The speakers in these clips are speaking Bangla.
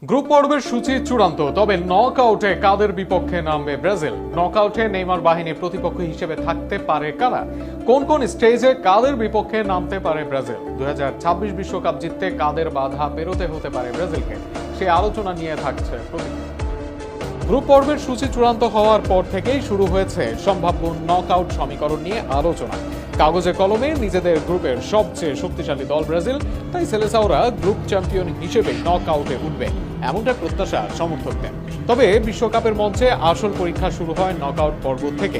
গ্রুপ পর্বের সূচি চূড়ান্ত, তবে নকআউটে কাদের বিপক্ষে নামবে ব্রাজিল? নকআউটে নেইমার বাহিনী প্রতিপক্ষ হিসেবে থাকতে পারে কারা? কোন কোন স্টেজে কাদের বিপক্ষে নামতে পারে ব্রাজিল? 2026 বিশ্বকাপ জিততে কাদের বাধা পেরোতে হতে পারে ব্রাজিলকে? সেই আলোচনা নিয়ে থাকছে প্রতিদিন। গ্রুপ পর্বের সূচি চূড়ান্ত হওয়ার পর থেকেই শুরু হয়েছে সম্ভাব্য নকআউট সমীকরণ নিয়ে আলোচনা। কাগজে কলমে নিজেদের গ্রুপের সবচেয়ে শক্তিশালী দল ব্রাজিল, তাই সেলেসাওরা গ্রুপ চ্যাম্পিয়ন হিসেবে নকআউটে উঠবে এমনটা প্রত্যাশা সমর্থকদের। তবে বিশ্বকাপের মঞ্চে আসল পরীক্ষা শুরু হয় নকআউট পর্ব থেকে,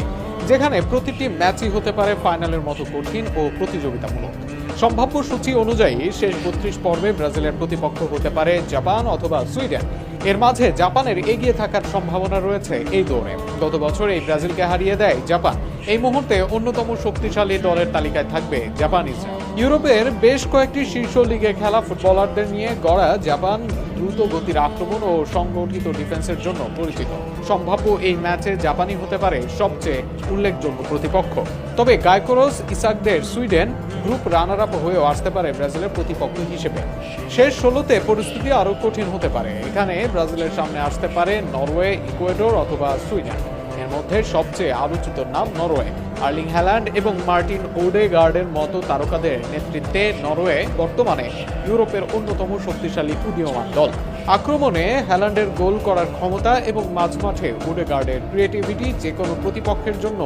যেখানে প্রতিটি ম্যাচই হতে পারে ফাইনালের মতো কঠিন ও প্রতিযোগিতামূলক। সম্ভাব্য সূচি অনুযায়ী শেষ 32 পর্বে ব্রাজিলের প্রতিপক্ষ হতে পারে জাপান অথবা সুইডেন। এর মাঝে জাপানের এগিয়ে থাকার সম্ভাবনা রয়েছে এই দৌড়ে। গত বছর এই ব্রাজিলকে হারিয়ে দেয় জাপান। এই মুহূর্তে অন্যতম শক্তিশালী দলের তালিকায় থাকবে জাপানিজরা। ইউরোপের বেশ কয়েকটি শীর্ষ লিগে খেলা ফুটবলারদের নিয়ে গড়া জাপান দ্রুত গতির আক্রমণ ও সংগঠিত ডিফেন্সের জন্য পরিচিত। সম্ভাব্য এই ম্যাচে জাপানি হতে পারে সবচেয়ে উল্লেখযোগ্য প্রতিপক্ষ। তবে গায়কোরস ইসাকদের সুইডেন গ্রুপ রানার আপ হয়েও আসতে পারে ব্রাজিলের প্রতিপক্ষ হিসেবে। শেষ 16তে পরিস্থিতি আরো কঠিন হতে পারে। এখানে ব্রাজিলের সামনে আসতে পারে নরওয়ে, ইকুয়েডর অথবা সুইডেন। এর মধ্যে সবচেয়ে আলোচিত নাম নরওয়ে। আর্লিং হ্যালান্ড এবং মার্টিন ওডেগার্ডের মতো তারকাদের নেতৃত্বে নরওয়ে বর্তমানে ইউরোপের অন্যতম শক্তিশালী উদীয়মান দল। আক্রমণে হ্যালান্ডের গোল করার ক্ষমতা এবং মাঝমাঠে ওডেগার্ডের ক্রিয়েটিভিটি যে কোনো প্রতিপক্ষের জন্য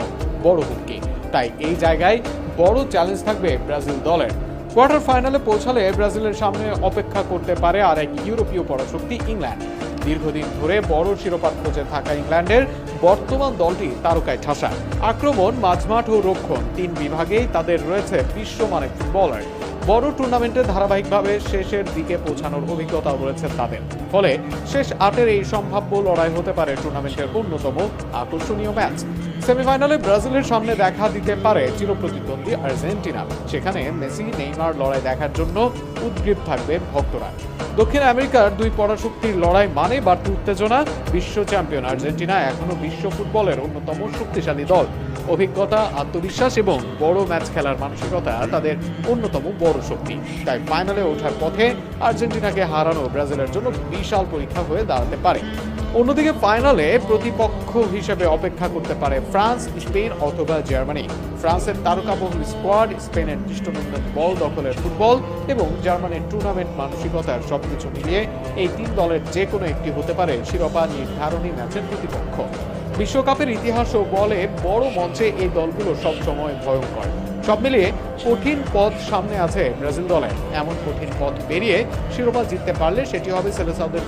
বড় হুমকি। তাই এই জায়গায় বড় চ্যালেঞ্জ থাকবে ব্রাজিল দলের। কোয়ার্টার ফাইনালে পৌঁছালে ব্রাজিলের সামনে অপেক্ষা করতে পারে আর এক ইউরোপীয় পরাশক্তি ইংল্যান্ড। দীর্ঘদিন ধরে বড় শিরোপার খোঁজে থাকা ইংল্যান্ডের বর্তমান দলটি তারকায় ঠাসা। আক্রমণ, মাঝমাঠ ও রক্ষণ তিন বিভাগেই তাদের রয়েছে বিশ্বমানের ফুটবলার। বড় টুর্নামেন্টে ধারাবাহিকভাবে শেষের দিকে পৌঁছানোর অভিজ্ঞতাও রয়েছে তাদের। ফলে শেষ 8-এর এই সম্ভাব্য লড়াই হতে পারে টুর্নামেন্টের অন্যতম আকর্ষণীয় ম্যাচ। সেমিফাইনালে ব্রাজিলের সামনে দেখা দিতে পারে চিরপ্রতিদ্বন্দ্বী আর্জেন্টিনা। সেখানে মেসি নেইমার লড়াই দেখার জন্য উদ্গ্রীব থাকবে ভক্তরা। দক্ষিণ আমেরিকার দুই পরাশক্তির লড়াই মানে বাড়তি উত্তেজনা। বিশ্ব চ্যাম্পিয়ন আর্জেন্টিনা এখনো বিশ্ব ফুটবলের অন্যতম শক্তিশালী দল। অভিজ্ঞতা, আত্মবিশ্বাস এবং বড় ম্যাচ খেলার মানসিকতা তাদের অন্যতম বড় শক্তি। তাই ফাইনালে ওঠার পথে আর্জেন্টিনাকে হারানো ব্রাজিলের জন্য বিশাল পরীক্ষা হয়ে দাঁড়াতে পারে। অন্যদিকে ফাইনালে প্রতিপক্ষ হিসেবে অপেক্ষা করতে পারে ফ্রান্স, স্পেন অথবা জার্মানি। ফ্রান্সের তারকাবহুল স্কোয়াড, স্পেনের দৃষ্টিনন্দন বল দখলের ফুটবল এবং জার্মানির টুর্নামেন্ট মানসিকতার সবকিছু মিলিয়ে এই তিন দলের যে কোনো একটি হতে পারে শিরোপা নির্ধারণী ম্যাচের প্রতিপক্ষ। বিশ্বকাপের ইতিহাসও বলে বড় মঞ্চে এই দলগুলো সবসময় ভয়ঙ্কর। সব মিলিয়ে কঠিন পথ সামনে আছে ব্রাজিল দলের। এমন কঠিন পথ পেরিয়ে শিরোপা জিততে পারলে সেটি হবে সেলেসাওদের